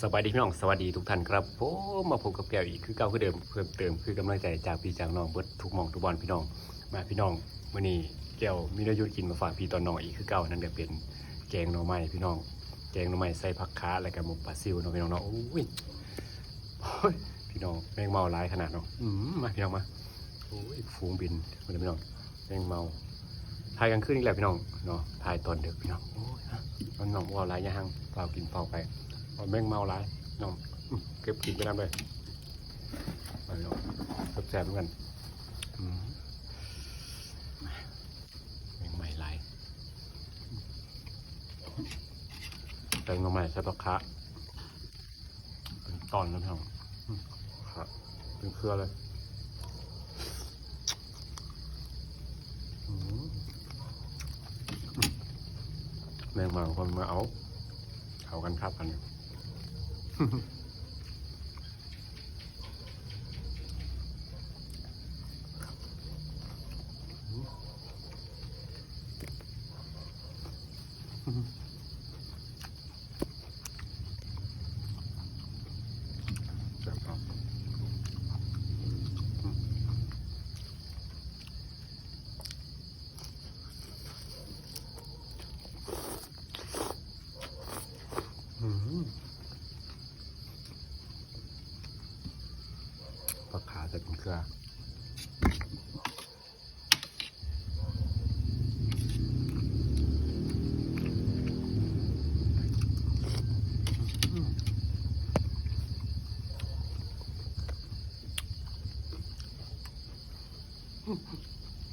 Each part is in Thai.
สวัสดีพี่น้องสวัสดีทุกท่านครับผมมาพบกับแก้วอีกคือเก่าคือเดิมเพิ่มเติมคือกำลังใจจากพี่จากน้องเบิดทุกหม่องทุกบอลพี่น้องมาพี่น้องมื้อนี้แก้วมีเนื้อยุดกินมาฝากพี่ตอนน้องอีกคือเก่านั่นก็เป็นแกงหน่อไม้พี่น้องแกงหน่อไม้ใส่ผักขาและก็หมกปลาซิวเนาะพี่น้องเนาะโอ้ยพี่น้องแมงเมาหลายขนาดเนาะมาพี่น้องมาโอ้ยฝูงบินมาเลยพี่น้องแมงเมาถ่ายกลางคืนนี่แหละพี่น้องเนาะถ่ายตอนดึกพี่น้องโอ้ยน้องว่าหลายย่างเปล่ากินเปล่าไปเอาแมงเมาหลายน้องเก็บกินไปน้ำเลยไปน้องแซ่บๆเหมือนกันแมงใหม่หลายแตงใหม่ใส่ปลาคะเป็นตอนนะพี่น้องครับเป็นเครือเลยแมงเมาคนมาเอากันครับกันแซ่บครับปลาขาจะเป็นเครือ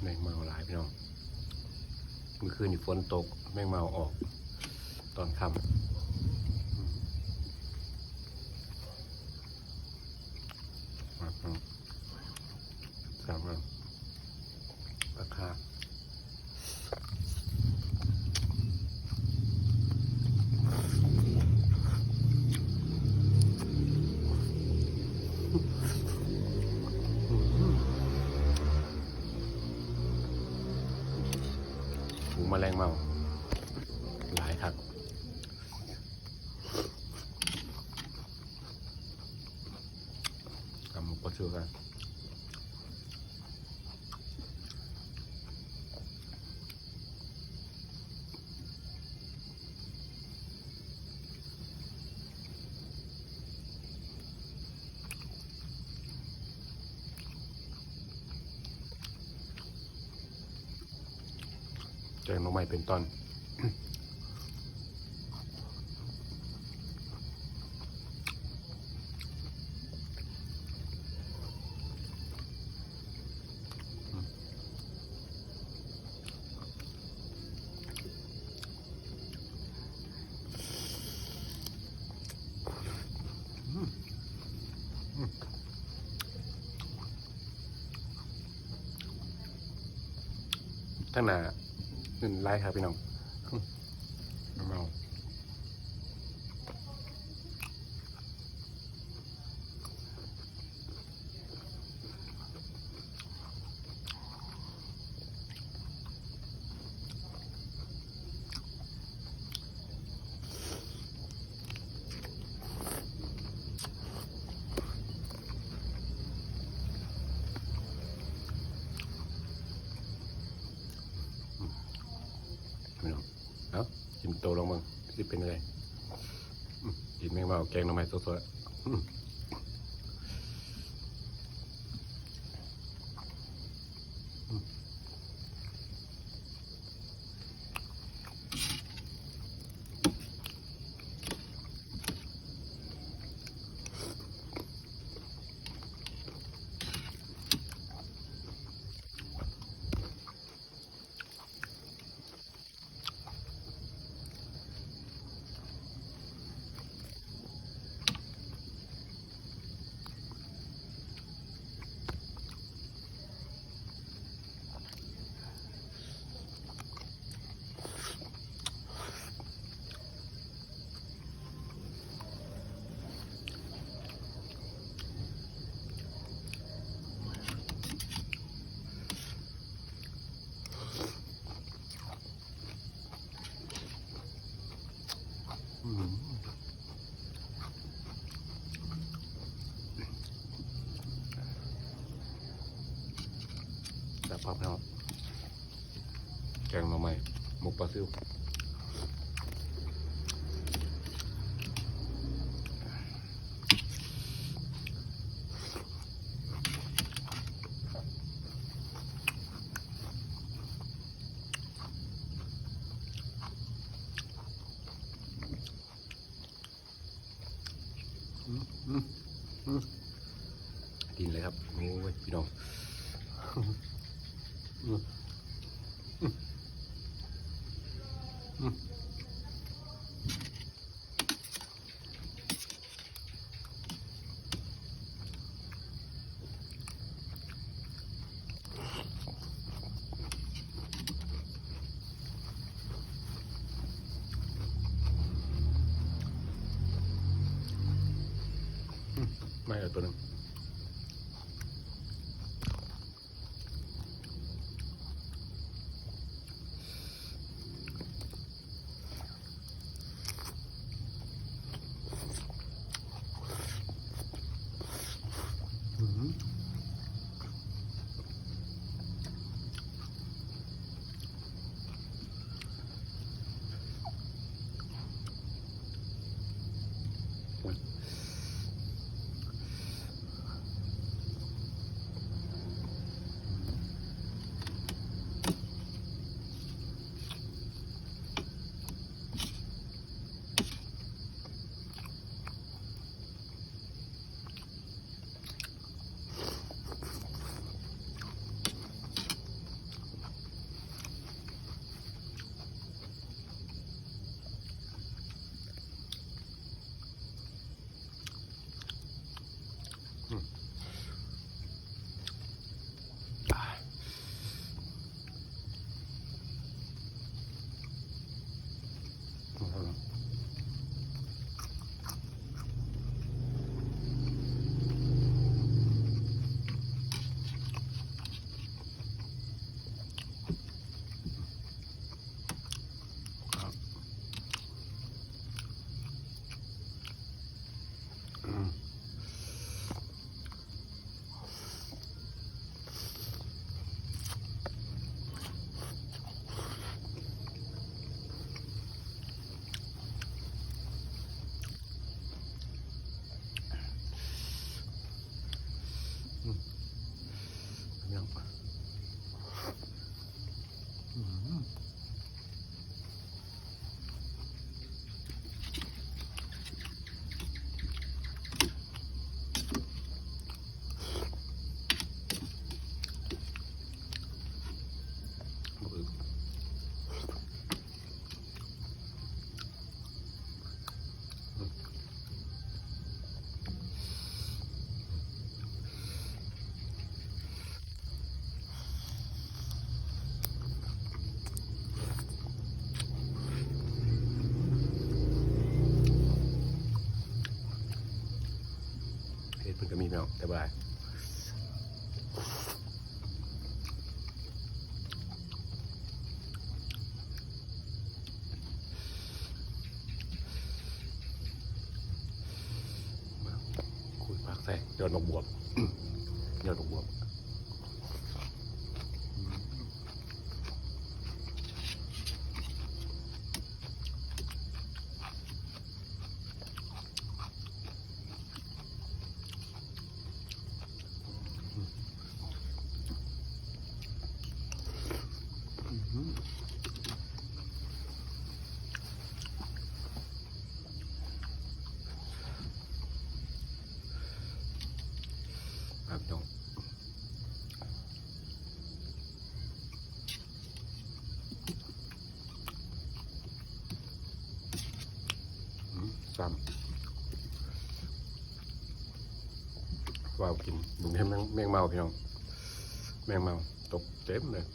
แมงเมาหลายพี่น้องเมื่อคืนฝนตกแมงเมาออกตอนค่ำสามวันราคาฝูงแมลงเมาหลายครับกำมุกก็ชื่อกันแกงหน่อไม้เป็นตอนทั้งหน้าขึ้นไล่ครับพี่น้องเมาพี่น้องเอากินโตลงมึงสิเป็นอะไรกินแมงเมาแกงหน่อไม้สดๆ ครับพี่น้องแกงหน่อไม้หมกปลาซิวดินเลยครับโอ้ยพี่น้องไม่เอาตัวนึงเพิ่นก็มีพี่น้องแต่ว่าคุยปากแท้ยอดดอกบวบ ยอดดอกบวบครับพี่น้องซ้ำว้าวกินบุ้งแฮมแมงเมาพี่น้องแมงเมาตกเต็มเลย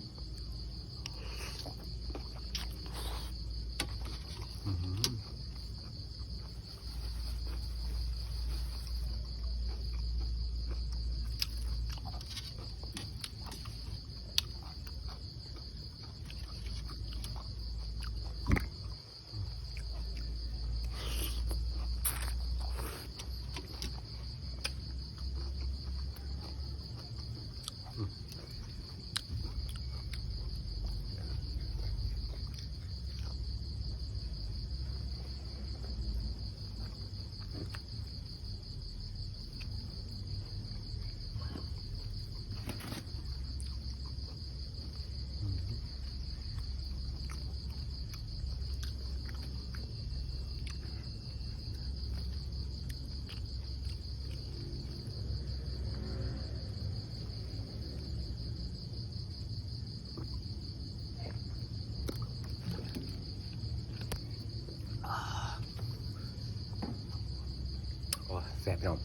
แซ่บพี่น้อง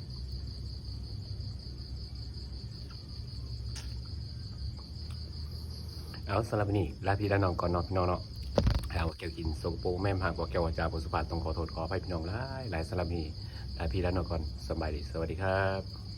เอาสำหรับวันนี้ลาพี่ลาน้องก่อนเนาะพี่น้องเนาะเอาแก้วกินโซโปแม่มหากบอกแก้ววาจาบทสุภาพต้องขอโทษขออภัยพี่น้องหลายสำหรับวันนี้ลาพี่ลาน้องก่อนสบายดีสวัสดีครับ